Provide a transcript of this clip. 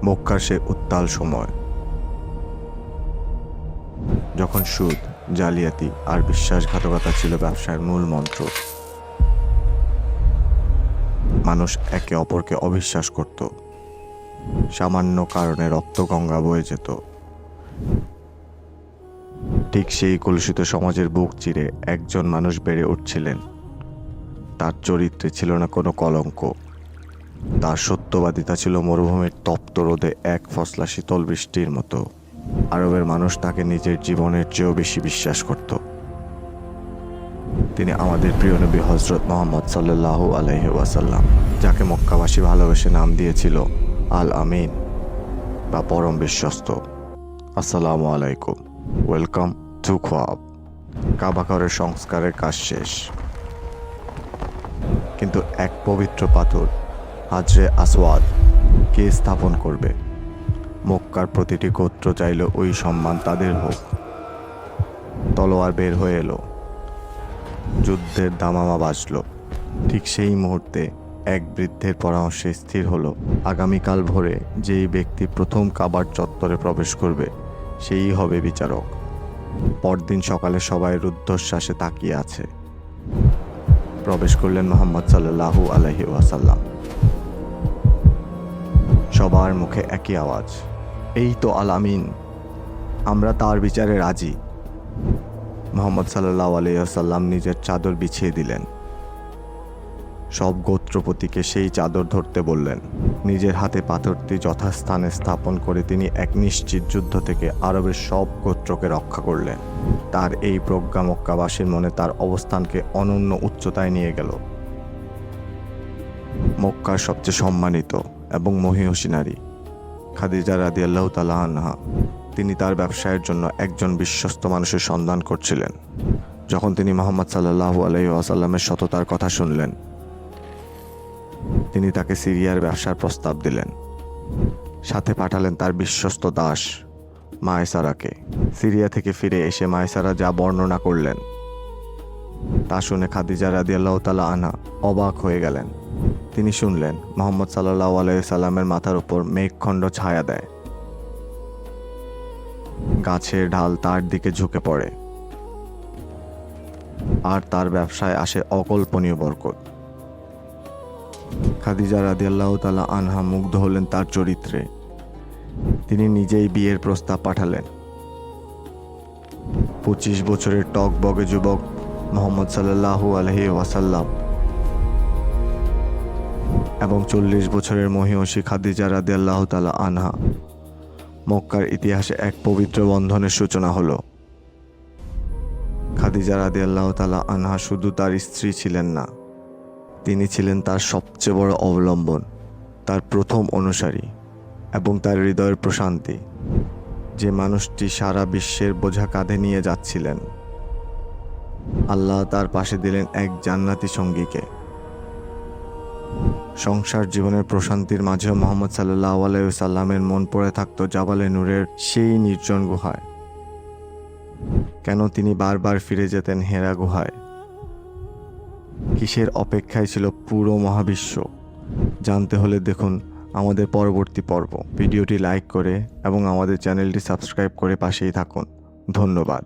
মক্কার সে উত্তাল সময়, যখন সুদ, জালিয়াতি আর বিশ্বাসঘাতকতা ছিল ব্যবসার মূল মন্ত্র। মানুষ একে অপরকে অবিশ্বাস করত, সামান্য কারণে রক্তগঙ্গা বয়ে যেত। ঠিক সেই কলুষিত সমাজের বুক চিরে একজন মানুষ বেড়ে উঠছিলেন। তার চরিত্রে ছিল না কোনো কলঙ্ক, তার সত্যবাদিতা ছিল মরুভূমির তপ্ত রোদে এক ফসলা শীতল বৃষ্টির মতো। আরবের মানুষ তাকে নিজের জীবনের চেয়েও বেশি বিশ্বাস করত। তিনি আমাদের প্রিয় নবী হযরত মুহাম্মদ সাল্লাল্লাহু আলাইহি ওয়াসাল্লাম, যাকে মক্কাবাসী ভালোবেসে নাম দিয়েছিল আল আমিন বা পরম বিশ্বস্ত। আসসালামু আলাইকুম, ওয়েলকাম টু খোয়াব। কাবা ঘরের সংস্কারের কাজ শেষ, কিন্তু এক পবিত্র পাথর, হাজরে আসওয়াদ, কে স্থাপন করবে? মক্কার প্রতিটি গোত্র চাইল ওই সম্মান তাদের হোক। তলোয়ার বের হয়ে এলো, যুদ্ধের দামামা বাজল। ঠিক সেই মুহূর্তে এক বৃদ্ধের পরামর্শে স্থির হলো, আগামীকাল ভোরে যেই ব্যক্তি প্রথম কাবার চত্বরে প্রবেশ করবে সেই হবে বিচারক। পরদিন সকালে সবাই রুদ্ধশ্বাসে তাকিয়ে আছে। প্রবেশ করলেন মুহাম্মদ সাল্লাল্লাহু আলাইহি ওয়াসাল্লাম। সবার মুখে একই আওয়াজ, এই তো আল আমিন, আমরা তার বিচারে রাজি। মুহাম্মদ সাল্লাল্লাহু আলাইহি ওয়াসাল্লাম নিজের চাদর বিছিয়ে দিলেন। সব গোত্রপতিকে সেই চাদর ধরতে বললেন। নিজের হাতে পাথরটি যথাস্থানে স্থাপন করে তিনি এক নিশ্চিত যুদ্ধ থেকে আরবের সব গোত্রকে রক্ষা করলেন। তার এই প্রজ্ঞা মক্কাবাসীর মনে তার অবস্থানকে অনন্য উচ্চতায় নিয়ে গেল। মক্কার সবচেয়ে সম্মানিত এবং মহিয়সী নারী খাদিজা রাদিয়াল্লাহু তাআলা আনহা, তিনি তার ব্যবসায়ের জন্য একজন বিশ্বস্ত মানুষের সন্ধান করছিলেন। যখন তিনি মুহাম্মদ সাল্লাল্লাহু আলাইহি ওয়াসাল্লামের সততার কথা শুনলেন, তিনি তাকে সিরিয়ার ব্যবসার প্রস্তাব দিলেন। সাথে পাঠালেন তার বিশ্বস্ত দাস মায়সারাকে। সিরিয়া থেকে ফিরে এসে মায়সারা যা বর্ণনা করলেন তা শুনে খাদিজা রাদিয়াল্লাহু তাআলা আনহা অবাক হয়ে গেলেন। তিনি শুনলেন মুহাম্মদ সাল্লাল্লাহু আলাইহি সাল্লামের মাথার উপর মেঘখণ্ড ছায়া দেয়, গাছের ঢাল তার দিকে ঝুঁকে পড়ে, আর তার ব্যবসায় আসে অকল্পনীয় বরকত। খাদিজা রাদিয়াল্লাহু তাআলা আনহা মুগ্ধ হলেন তার চরিত্রে। তিনি নিজেই বিয়ের প্রস্তাব পাঠালেন। 25 বছরের টকবগে যুবক মুহাম্মদ সাল্লাল্লাহু আলাইহি ওয়াসাল্লাম এবং 40 বছরের মহিয়সী খাদিজা রাদিয়াল্লাহু তাআলা আনহা, মক্কার ইতিহাসে এক পবিত্র বন্ধনের সূচনা হলো। খাদিজা রাদিয়াল্লাহু তাআলা আনহা শুধু তার স্ত্রী ছিলেন না, তিনি ছিলেন তার সবচেয়ে বড় অবলম্বন, তার প্রথম অনুসারী এবং তার হৃদয়ের প্রশান্তি। যে মানুষটি সারা বিশ্বের বোঝা কাঁধে নিয়ে যাচ্ছিলেন, আল্লাহ তার পাশে দিলেন এক জান্নাতি সঙ্গীকে। সংসার জীবনের প্রশান্তির মাঝেও মুহাম্মদ সাল্লাল্লাহু আলাইহি ওয়াসাল্লামের মন পড়ে থাকত জাবালে নূরের সেই নির্জন গুহায়। কেন তিনি বারবার ফিরে যেতেন হেরা গুহায়? কিসের অপেক্ষায় ছিল পুরো মহাবিশ্ব? জানতে হলে দেখুন আমাদের পরবর্তী পর্ব। ভিডিওটি লাইক করে এবং আমাদের চ্যানেলটি সাবস্ক্রাইব করে পাশেই থাকুন। ধন্যবাদ।